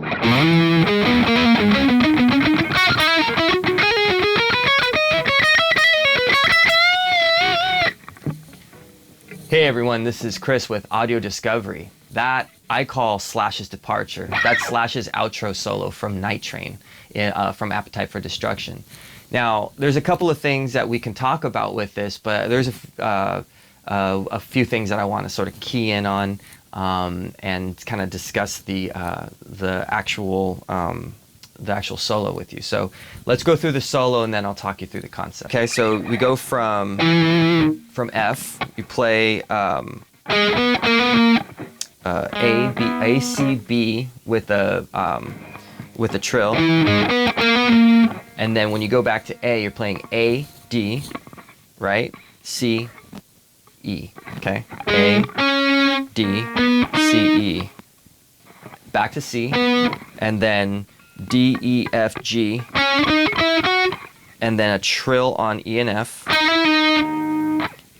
Hey everyone, this is Chris with Audio Discovery. That I call Slash's departure. That's Slash's outro solo from Nighttrain, from Appetite for Destruction. Now, there's a couple of things that we can talk about with this, but there's a few things that I want to sort of key in on and kind of discuss the actual solo with you. So let's go through the solo and then I'll talk you through the concept. Okay, so we go from F. You play A, C, B with a trill, and then when you go back to A, you're playing A, D, right? C, E. Okay, A, D, C, E. Back to C, and then D, E, F, G, and then a trill on E and F,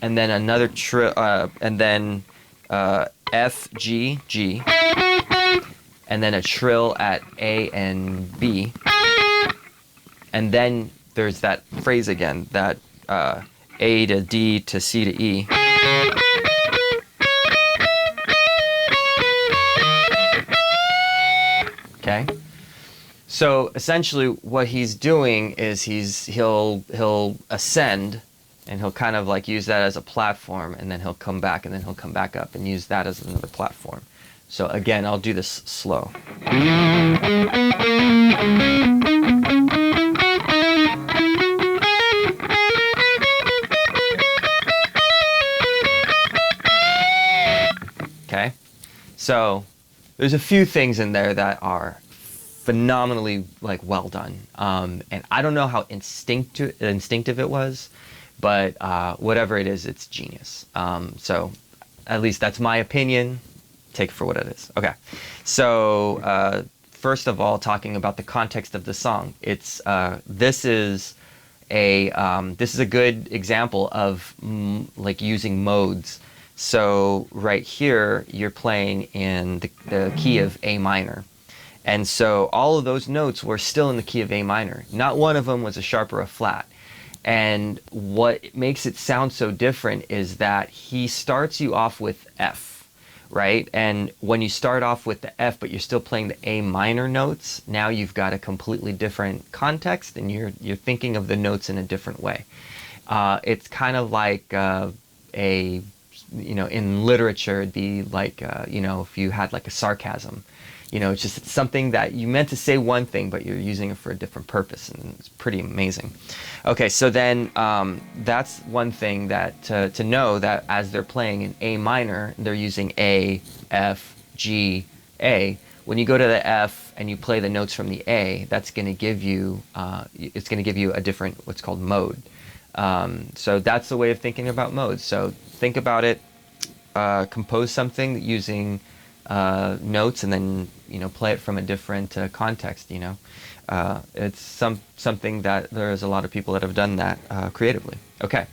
and then another trill, and then F, G, G, and then a trill at A and B, and then there's that phrase again, that A to D to C to E. Okay? So essentially what he's doing is he'll ascend, and he'll kind of like use that as a platform, and then he'll come back, and then he'll come back up and use that as another platform. So again, I'll do this slow. Okay? So there's a few things in there that are phenomenally like well done, and I don't know how instinctive it was, but whatever it is, it's genius. So at least that's my opinion. Take it for what it is. Okay, so first of all, talking about the context of the song, it's this is a good example of like using modes. So right here, you're playing in the key of A minor. And so all of those notes were still in the key of A minor. Not one of them was a sharp or a flat. And what makes it sound so different is that he starts you off with F, right? And when you start off with the F, but you're still playing the A minor notes, now you've got a completely different context, and you're thinking of the notes in a different way. It's kind of like in literature, it'd be like, if you had like a sarcasm. It's just something that you meant to say one thing, but you're using it for a different purpose, and it's pretty amazing. Okay, so then that's one thing that to know, that as they're playing in A minor, they're using A, F, G, A. When you go to the F and you play the notes from the A, that's going to give you a different, what's called mode. So that's the way of thinking about modes. So think about it, compose something using notes, and then play it from a different context. It's something that there's a lot of people that have done that creatively. Okay,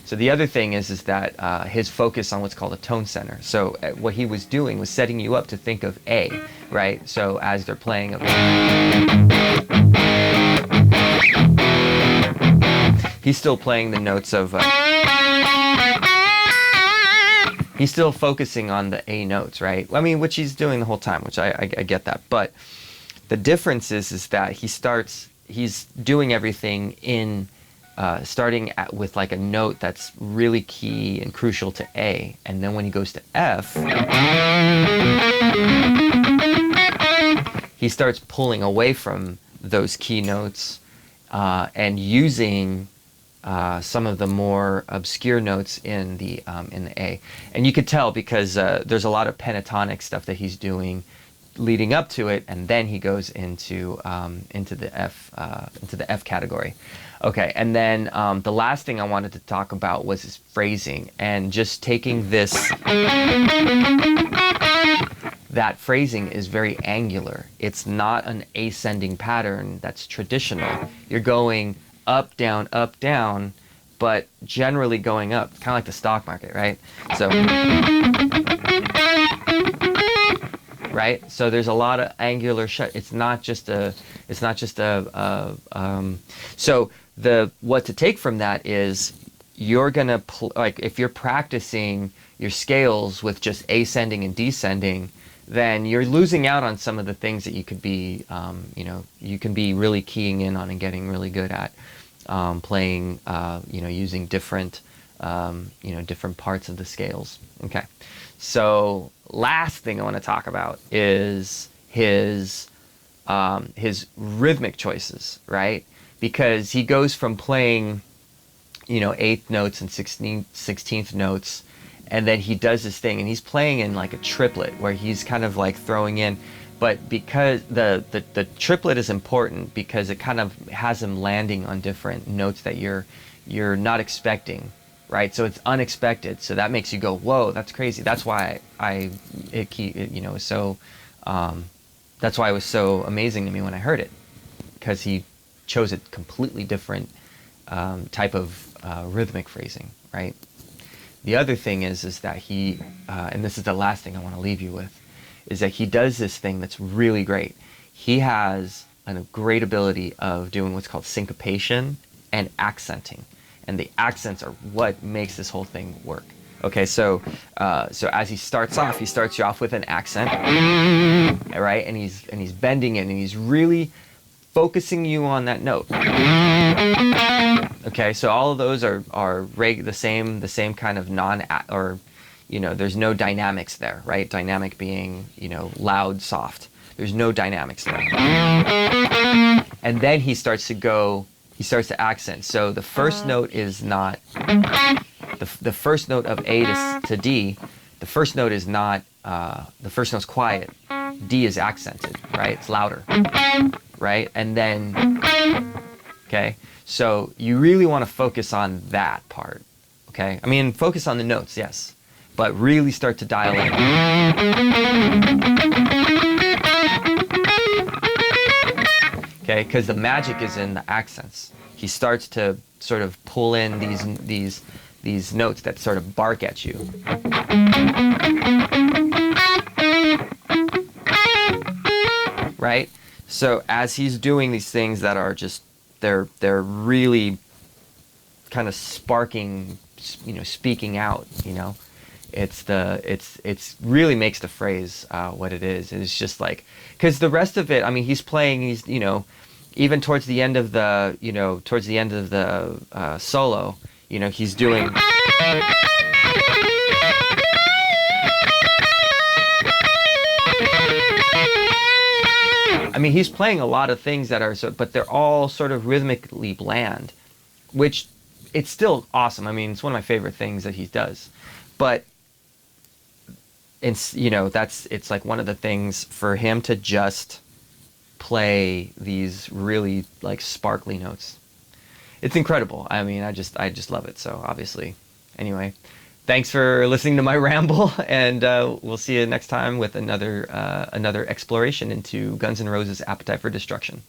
so the other thing is that his focus on what's called a tone center. So what he was doing was setting you up to think of A, right? So as they're playing, he's still playing the notes of. He's still focusing on the A notes, right? I mean, which he's doing the whole time, which I get that. But the difference is that he's doing everything in, starting with like a note that's really key and crucial to A. And then when he goes to F, he starts pulling away from those key notes and using some of the more obscure notes in the A, and you could tell because there's a lot of pentatonic stuff that he's doing leading up to it, and then he goes into the F category. Okay, and then the last thing I wanted to talk about was his phrasing, and just taking this. That phrasing is very angular. It's not an ascending pattern that's traditional. You're going up, down, but generally going up, kind of like the stock market, right? So, right? So there's a lot of angular shut. It's not just a. So what to take from that is you're gonna like if you're practicing your scales with just ascending and descending, then you're losing out on some of the things that you could be, you can be really keying in on and getting really good at playing, using different, different parts of the scales. Okay. So last thing I want to talk about is his rhythmic choices, right? Because he goes from playing, eighth notes and 16th notes, and then he does this thing, and he's playing in like a triplet where he's kind of like throwing in, but because the triplet is important because it kind of has him landing on different notes that you're not expecting, right? So it's unexpected, so that makes you go, whoa, that's crazy. That's why that's why it was so amazing to me when I heard it, because he chose a completely different type of rhythmic phrasing, right? The other thing is that he, and this is the last thing I want to leave you with, is that he does this thing that's really great. He has a great ability of doing what's called syncopation and accenting. And the accents are what makes this whole thing work. Okay, so as he starts you off with an accent, right? And he's bending it, and he's really focusing you on that note. Okay, so all of those are the same kind of there's no dynamics there, right? Dynamic being, loud, soft. There's no dynamics there. And then he starts to accent. So the first note is not the first note of A to D. The first note is not the first note's quiet. D is accented, right? It's louder, right? And then, okay. So you really want to focus on that part, okay? I mean, focus on the notes, yes, but really start to dial in. Okay, because the magic is in the accents. He starts to sort of pull in these notes that sort of bark at you. Right? So as he's doing these things that are just they're really kind of sparking, speaking out, it's really makes the phrase what it is. It's just like, because the rest of it, I mean, he's even towards the end of the solo, he's doing. I mean, he's playing a lot of things that are but they're all sort of rhythmically bland, which it's still awesome. I mean, it's one of my favorite things that he does, but it's it's like one of the things for him to just play these really like sparkly notes. It's incredible. I mean, I just love it. So obviously, anyway, thanks for listening to my ramble, and we'll see you next time with another exploration into Guns N' Roses' Appetite for Destruction.